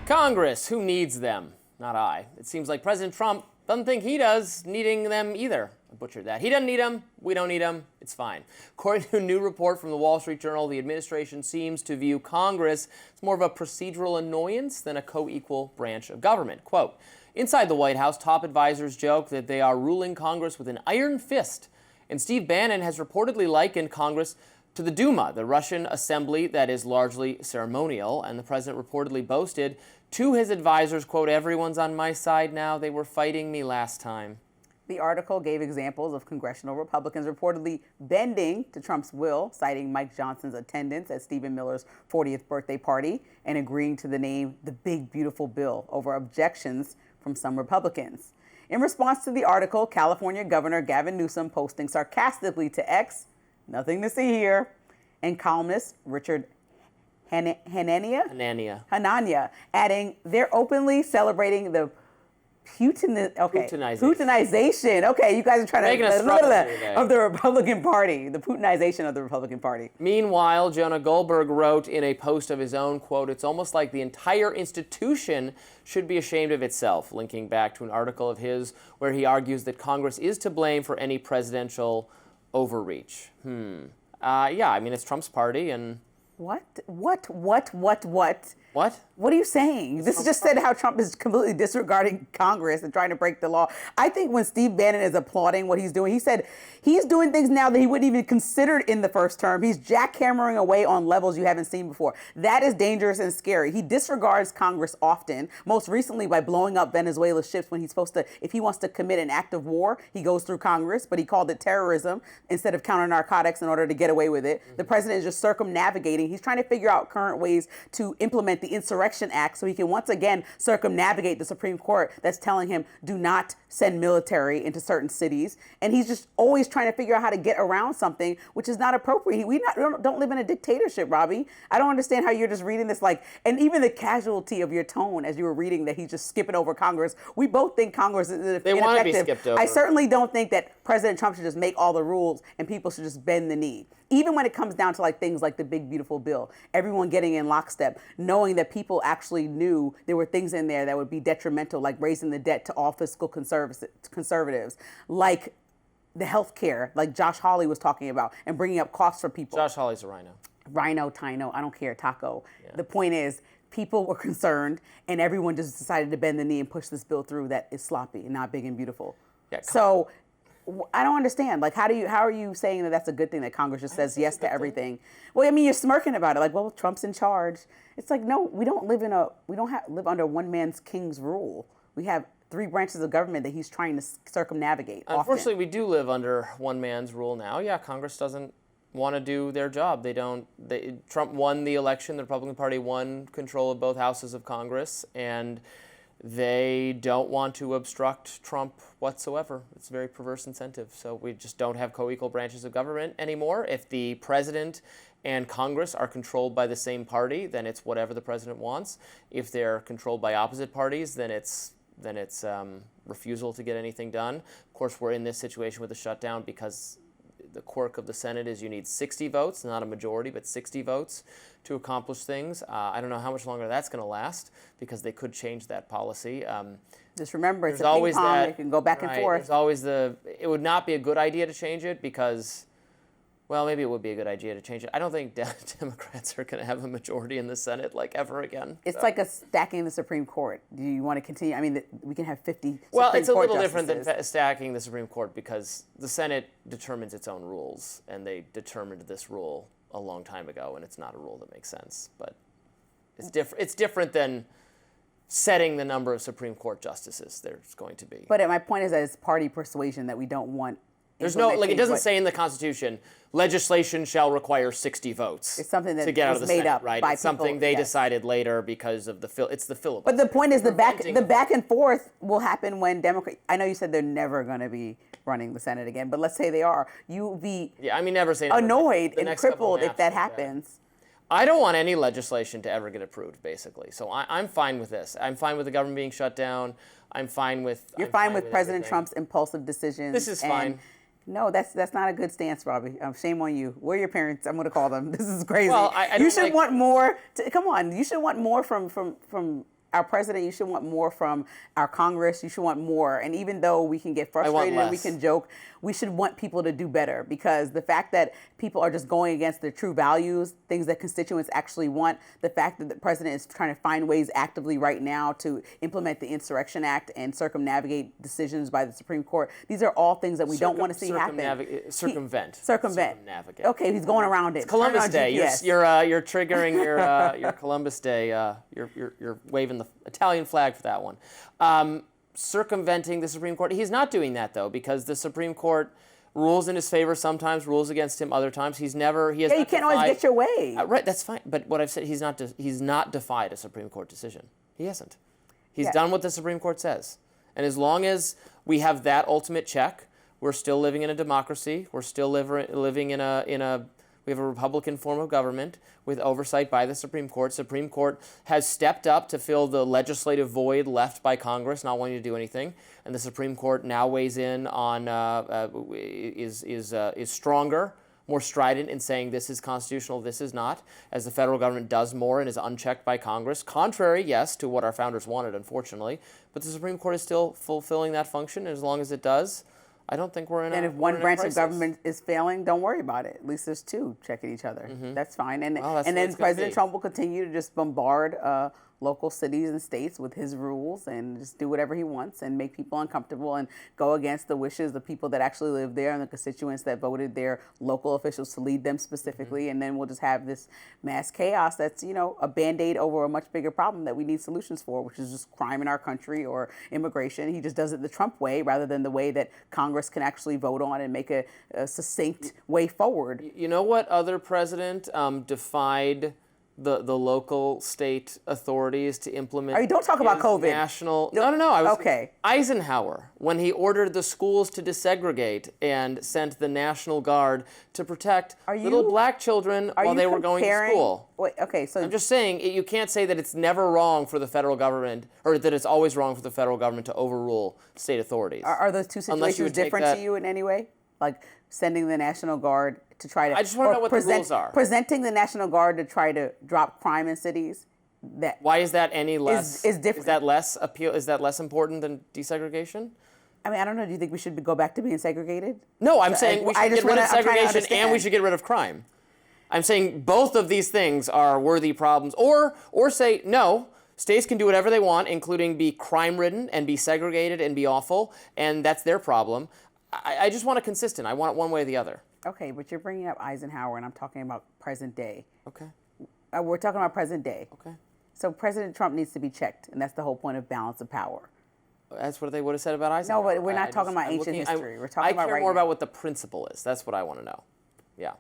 Congress, who needs them? Not I. It seems like President Trump doesn't think he does needing them either. I butchered that. He doesn't need them. We don't need them. It's fine. According to a new report from the Wall Street Journal, the administration seems to view Congress as more of a procedural annoyance than a co-equal branch of government. Quote, inside the White House, top advisors joke that they are ruling Congress with an iron fist. And Steve Bannon has reportedly likened Congress to the Duma, the Russian assembly that is largely ceremonial. And the president reportedly boasted to his advisors, quote, everyone's on my side now. They were fighting me last time. The article gave examples of congressional Republicans reportedly bending to Trump's will, citing Mike Johnson's attendance at Stephen Miller's 40th birthday party and agreeing to the name the Big Beautiful Bill over objections from some Republicans. In response to the article, California Governor Gavin Newsom posting sarcastically to X, nothing to see here, and columnist Richard Hanania, adding, they're openly celebrating the Putinization. Okay, you guys are trying to of the Republican Party, the Putinization of the Republican Party. Meanwhile, Jonah Goldberg wrote in a post of his own, quote, it's almost like the entire institution should be ashamed of itself, linking back to an article of his where he argues that Congress is to blame for any presidential overreach. Yeah, I mean, it's Trump's party and... What? What? What are you saying? This just said how Trump is completely disregarding Congress and trying to break the law. I think when Steve Bannon is applauding what he's doing, he said he's doing things now that he wouldn't even consider in the first term. He's jackhammering away on levels you haven't seen before. That is dangerous and scary. He disregards Congress often, most recently by blowing up Venezuela's ships when he's supposed to, if he wants to commit an act of war, he goes through Congress, but he called it terrorism instead of counter narcotics in order to get away with it. The president is just circumnavigating. He's trying to figure out current ways to implement the Insurrection Act so he can once again circumnavigate the Supreme Court that's telling him do not send military into certain cities. And he's just always trying to figure out how to get around something, which is not appropriate. We don't live in a dictatorship, Robbie. I don't understand how you're just reading this and even the casualty of your tone as you were reading that he's just skipping over Congress. We both think Congress is ineffective. They want to be skipped over. I certainly don't think that President Trump should just make all the rules and people should just bend the knee. Even when it comes down to things like the Big Beautiful Bill, everyone getting in lockstep, knowing that people actually knew there were things in there that would be detrimental, like raising the debt to all fiscal conservatives, like the health care, like Josh Hawley was talking about, and bringing up costs for people. Josh Hawley's a rhino. Rhino, Tino, I don't care, Taco. Yeah. The point is, people were concerned, and everyone just decided to bend the knee and push this bill through that is sloppy and not big and beautiful. Yeah, so I don't understand. How are you saying that that's a good thing that Congress just says yes to everything? Well, I mean, you're smirking about it. Well, Trump's in charge. It's no, we don't live live under one man's king's rule. We have three branches of government that he's trying to circumnavigate. Unfortunately, we do live under one man's rule now. Yeah, Congress doesn't want to do their job. Trump won the election. The Republican Party won control of both houses of Congress, and they don't want to obstruct Trump whatsoever. It's a very perverse incentive. So we just don't have co-equal branches of government anymore. If the president and Congress are controlled by the same party, then it's whatever the president wants. If they're controlled by opposite parties, then it's refusal to get anything done. Of course, we're in this situation with the shutdown because the quirk of the Senate is you need 60 votes, not a majority, but 60 votes to accomplish things. I don't know how much longer that's going to last because they could change that policy. Just remember, it's a ping pong. It can go back and forth. There's always it would not be a good idea to change it because, well, maybe it would be a good idea to change it. I don't think Democrats are going to have a majority in the Senate ever again. It's like a stacking the Supreme Court. Do you want to continue? I mean, we can have 50 Well, Supreme it's a Court little justices. different than stacking the Supreme Court because the Senate determines its own rules, and they determined this rule a long time ago, and it's not a rule that makes sense. But it's different than setting the number of Supreme Court justices there's going to be. But my point is that it's party persuasion that we don't want. There's no, it doesn't say in the Constitution, legislation shall require 60 votes. It's something that to get out of the made Senate, up right? by It's something they decided later because of it's the filibuster. But the point is the back and forth will happen when Democrats, I know you said they're never going to be running the Senate again, but let's say they are. You'll be never say never. Annoyed and crippled if that happens. I don't want any legislation to ever get approved, basically. So I'm fine with this. I'm fine with the government being shut down. I'm fine with... You're fine with President Trump's impulsive decisions. This is fine. No, that's not a good stance, Robbie. Shame on you. Where are your parents? I'm going to call them. This is crazy. Well, you should want more. Come on. You should want more from our president, you should want more from our Congress. You should want more. And even though we can get frustrated and we can joke, we should want people to do better, because the fact that people are just going against their true values, things that constituents actually want, the fact that the president is trying to find ways actively right now to implement the Insurrection Act and circumnavigate decisions by the Supreme Court, these are all things that we don't want to see happen. Circumvent. Circumnavigate. Okay, he's going around it. It's Columbus Day. You're triggering your Columbus Day. You're waving the Italian flag for that one. Circumventing the Supreme Court. He's not doing that, though, because the Supreme Court rules in his favor sometimes, rules against him other times. He can't always get your way. Right, that's fine. But what I've said, he's not defied a Supreme Court decision. He hasn't. He's done what the Supreme Court says. And as long as we have that ultimate check, we're still living in a democracy. We're still living we have a Republican form of government with oversight by the Supreme Court. Supreme Court has stepped up to fill the legislative void left by Congress not wanting to do anything, and the Supreme Court now weighs in on is stronger, more strident in saying this is constitutional, this is not, as the federal government does more and is unchecked by Congress. Contrary, yes, to what our founders wanted, unfortunately, but the Supreme Court is still fulfilling that function, and as long as it does, I don't think we're in a crisis. And if one branch of government is failing, don't worry about it. At least there's two checking each other. That's fine. And then President Trump will continue to just bombard local cities and states with his rules and just do whatever he wants and make people uncomfortable and go against the wishes of people that actually live there and the constituents that voted their local officials to lead them specifically. And then we'll just have this mass chaos that's, a Band-Aid over a much bigger problem that we need solutions for, which is just crime in our country or immigration. He just does it the Trump way rather than the way that Congress can actually vote on and make a succinct way forward. You know what other president defied the local state authorities to implement? Don't talk about COVID. No. Eisenhower, when he ordered the schools to desegregate and sent the National Guard to protect little black children while they were going to school. So I'm just saying, you can't say that it's never wrong for the federal government, or that it's always wrong for the federal government to overrule state authorities. Are those two situations different to you in any way? Like sending the National Guard to try to... I just want to know what the rules are. Presenting the National Guard to try to drop crime in cities. Why is that any less... Is different. Is that less important than desegregation? I mean, I don't know. Do you think we should go back to being segregated? No, I'm saying we should get rid of segregation and we should get rid of crime. I'm saying both of these things are worthy problems. Or say, no, states can do whatever they want, including be crime-ridden and be segregated and be awful, and that's their problem. I just want it consistent. I want it one way or the other. Okay, but you're bringing up Eisenhower, and I'm talking about present day. Okay. We're talking about present day. Okay. So President Trump needs to be checked, and that's the whole point of balance of power. That's what they would have said about Eisenhower. No, but we're not talking about ancient history. We're talking about I care more about what the principle is. That's what I want to know. Yeah.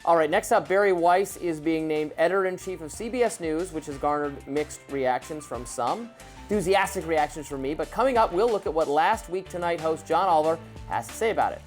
All right, next up, Barry Weiss is being named editor-in-chief of CBS News, which has garnered mixed reactions from some, enthusiastic reactions from me. But coming up, we'll look at what Last Week Tonight host John Oliver has to say about it.